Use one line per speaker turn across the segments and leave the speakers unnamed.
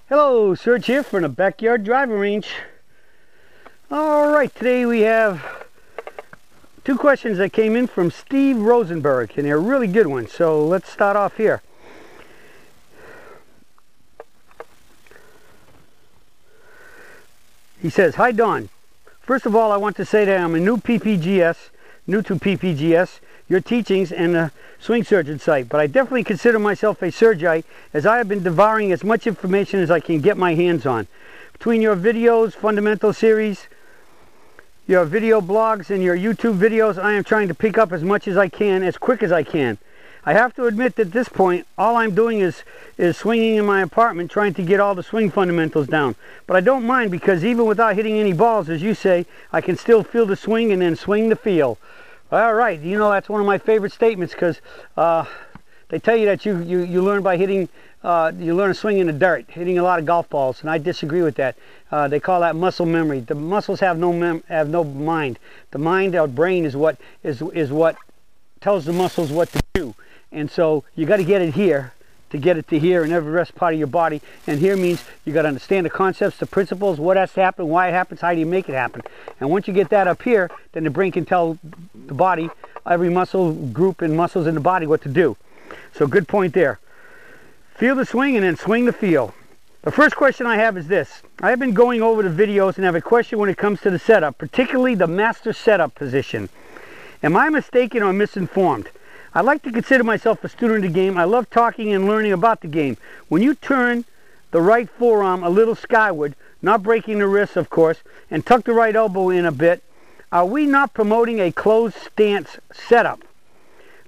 Hello, Serge here from the Backyard Driving Range. Alright, today we have two questions that came in from Steve Rosenberg, and they're really good ones, so let's start off here. He says, "Hi Don, first of all I want to say that I'm a new to PPGS, your teachings and the swing surgeon site, but I definitely consider myself a surgeite as I have been devouring as much information as I can get my hands on. Between your videos, fundamental series, your video blogs, and your YouTube videos, I am trying to pick up as much as I can, as quick as I can. I have to admit that at this point, all I'm doing is swinging in my apartment, trying to get all the swing fundamentals down. But I don't mind, because even without hitting any balls, as you say, I can still feel the swing and then swing the feel." All right, you know, that's one of my favorite statements, because they tell you that you learn by hitting, you learn to swing in the dirt, hitting a lot of golf balls, and I disagree with that. They call that muscle memory. The muscles have no mind. The mind, our brain, is what tells the muscles what to do. And so you got to get it here to get it to here and every rest part of your body. And here means you got to understand the concepts, the principles, what has to happen, why it happens, how do you make it happen. And once you get that up here, then the brain can tell the body, every muscle group and muscles in the body, what to do. So good point there. Feel the swing and then swing the feel. The first question I have is this. I have been going over the videos and have a question when it comes to the setup, particularly the master setup position. Am I mistaken or misinformed? I like to consider myself a student of the game. I love talking and learning about the game. When you turn the right forearm a little skyward, not breaking the wrist, of course, and tuck the right elbow in a bit, are we not promoting a closed stance setup?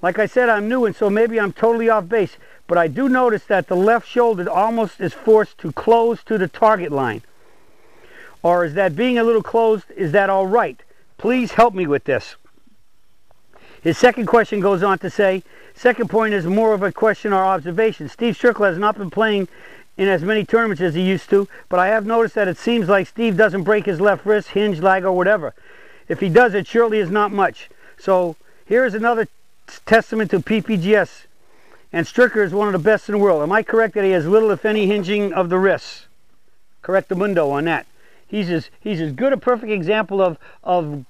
Like I said, I'm new, and so maybe I'm totally off base, but I do notice that the left shoulder almost is forced to close to the target line. Or is that being a little closed, is that all right? Please help me with this." His second question goes on to say, second point is more of a question or observation. Steve Strickler has not been playing in as many tournaments as he used to, but I have noticed that it seems like Steve doesn't break his left wrist, hinge, lag, or whatever. If he does, it surely is not much. So here is another testament to PPGS, and Strickler is one of the best in the world. Am I correct that he has little, if any, hinging of the wrists? Correctamundo on that. He's as good a perfect example of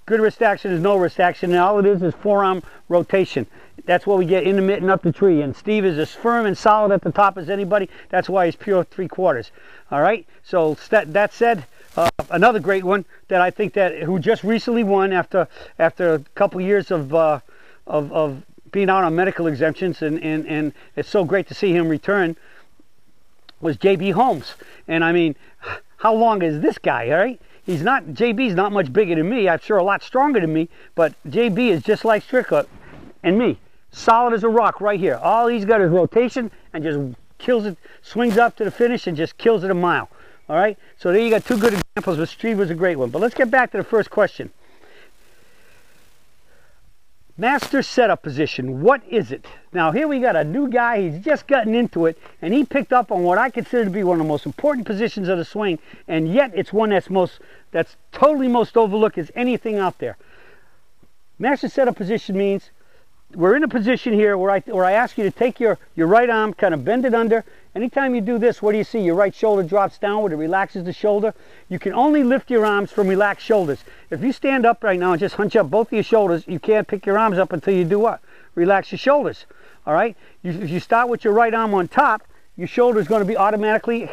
good wrist action as no wrist action, and all it is forearm rotation. That's what we get in the mitt and up the tree. And Steve is as firm and solid at the top as anybody. That's why he's pure 3/4. All right. So that said, another great one that I think who just recently won after a couple years of being out on medical exemptions, and it's so great to see him return, was JB Holmes. And I mean, how long is this guy, all right? JB's not much bigger than me. I'm sure a lot stronger than me, but JB is just like Strickler and me. Solid as a rock right here. All he's got is rotation and just kills it, swings up to the finish and just kills it a mile. All right? So there you got two good examples, but Steve was a great one. But let's get back to the first question. Master setup position, what is it? Now here we got a new guy, he's just gotten into it, and he picked up on what I consider to be one of the most important positions of the swing, and yet it's one that's totally most overlooked as anything out there. Master setup position means we're in a position here where I ask you to take your right arm, kind of bend it under. Anytime you do this, what do you see? Your right shoulder drops downward, it relaxes the shoulder. You can only lift your arms from relaxed shoulders. If you stand up right now and just hunch up both of your shoulders, you can't pick your arms up until you do what? Relax your shoulders. All right? If you start with your right arm on top, your shoulder is going to be automatically,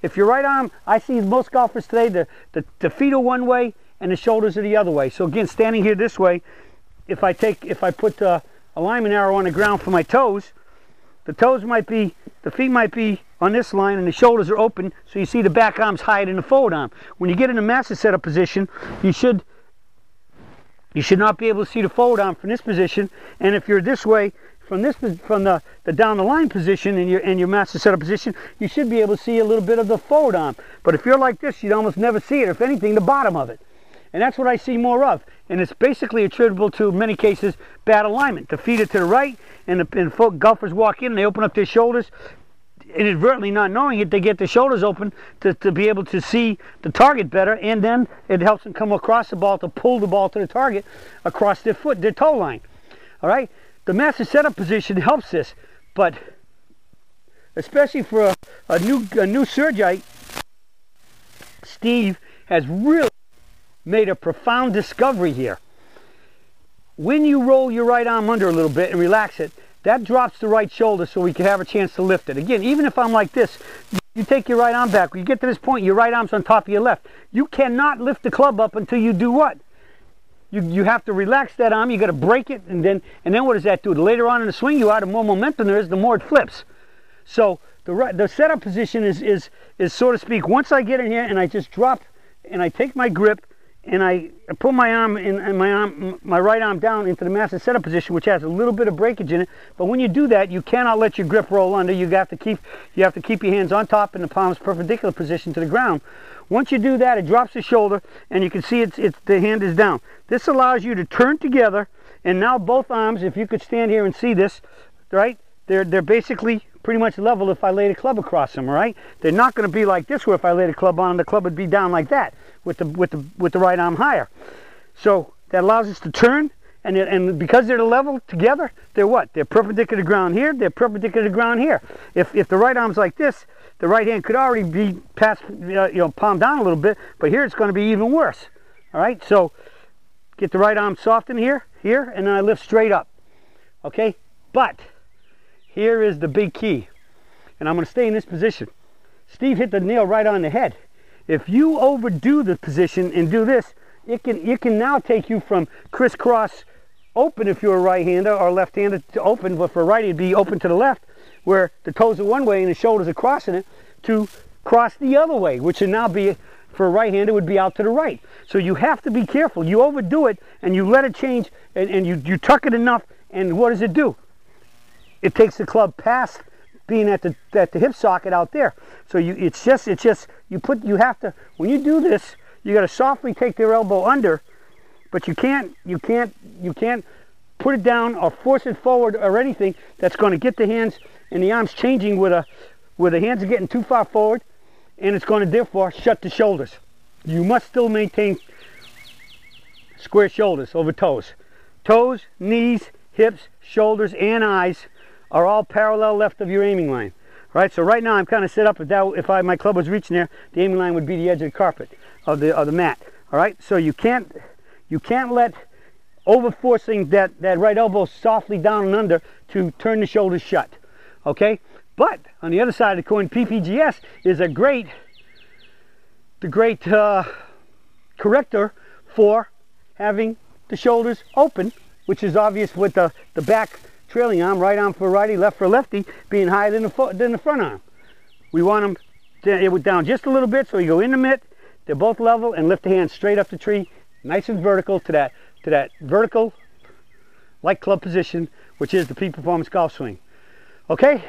if your right arm, I see most golfers today, the feet are one way and the shoulders are the other way. So again, standing here this way, if I put a alignment arrow on the ground for my toes, the feet might be on this line and the shoulders are open, so you see the back arm's higher than the forward arm. When you get in the master setup position, you should not be able to see the forward arm from this position, and if you're this way, from the down the line position in your master setup position, you should be able to see a little bit of the forward arm. But if you're like this, you'd almost never see it, if anything, the bottom of it. And that's what I see more of. And it's basically attributable to, in many cases, bad alignment. The feet are to the right, and golfers walk in, and they open up their shoulders, inadvertently not knowing it, they get their shoulders open to be able to see the target better, and then it helps them come across the ball to pull the ball to the target across their toe line. All right? The master setup position helps this, but especially for a new Surgite, Steve has really made a profound discovery here. When you roll your right arm under a little bit and relax it, that drops the right shoulder so we can have a chance to lift it. Again, even if I'm like this, you take your right arm back. When you get to this point, your right arm's on top of your left. You cannot lift the club up until you do what? You have to relax that arm. You got to break it, and then what does that do? The later on in the swing you are, the more momentum there is, the more it flips. So the setup position is so to speak. Once I get in here and I just drop and I take my grip and I put my arm in my right arm down into the master setup position, which has a little bit of breakage in it. But when you do that, you cannot let your grip roll under. You have to keep your hands on top in the palms perpendicular position to the ground. Once you do that, it drops the shoulder, and you can see the hand is down. This allows you to turn together, and now both arms, if you could stand here and see this, right? They're basically pretty much level if I laid a club across them, all right? They're not going to be like this, where if I laid a club on them, the club would be down like that with the right arm higher. So that allows us to turn, and because they're level together, they're what? They're perpendicular to ground here. They're perpendicular to ground here. If the right arm's like this, the right hand could already be palm down a little bit, but here it's going to be even worse. All right, so get the right arm soft in here, and then I lift straight up. Okay, but here is the big key, and I'm going to stay in this position. Steve hit the nail right on the head. If you overdo the position and do this, it can now take you from crisscross open if you're a right-hander, or left-handed to open, but for a righty it'd be open to the left, where the toes are one way and the shoulders are crossing it, to cross the other way, which would now be, for a right-hander, would be out to the right. So you have to be careful. You overdo it and you let it change, and you tuck it enough, and what does it do? It takes the club past being at the hip socket out there. So you have to, when you do this, you got to softly take their elbow under, but you can't put it down or force it forward or anything that's going to get the hands and the arms changing where the hands are getting too far forward, and it's going to therefore shut the shoulders. You must still maintain square shoulders over toes. Toes, knees, hips, shoulders, and eyes are all parallel left of your aiming line. All right, so right now I'm kind of set up if my club was reaching there, the aiming line would be the edge of the carpet of the mat. All right, so you can't let over forcing that right elbow softly down and under to turn the shoulders shut. Okay, but on the other side of the coin, PPGS is the great corrector for having the shoulders open, which is obvious with the back trailing arm, right arm for righty, left for lefty, being higher than the front arm. We want them down just a little bit, so you go in the mitt, they're both level, and lift the hands straight up the tree, nice and vertical to that vertical light club position, which is the peak performance golf swing. Okay,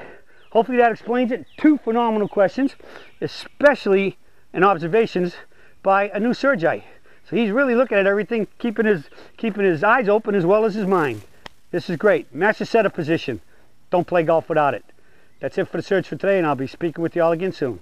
hopefully that explains it. Two phenomenal questions, especially and observations by a new Surgite. So he's really looking at everything, keeping his eyes open as well as his mind. This is great. Master setup position. Don't play golf without it. That's it for the search for today, and I'll be speaking with you all again soon.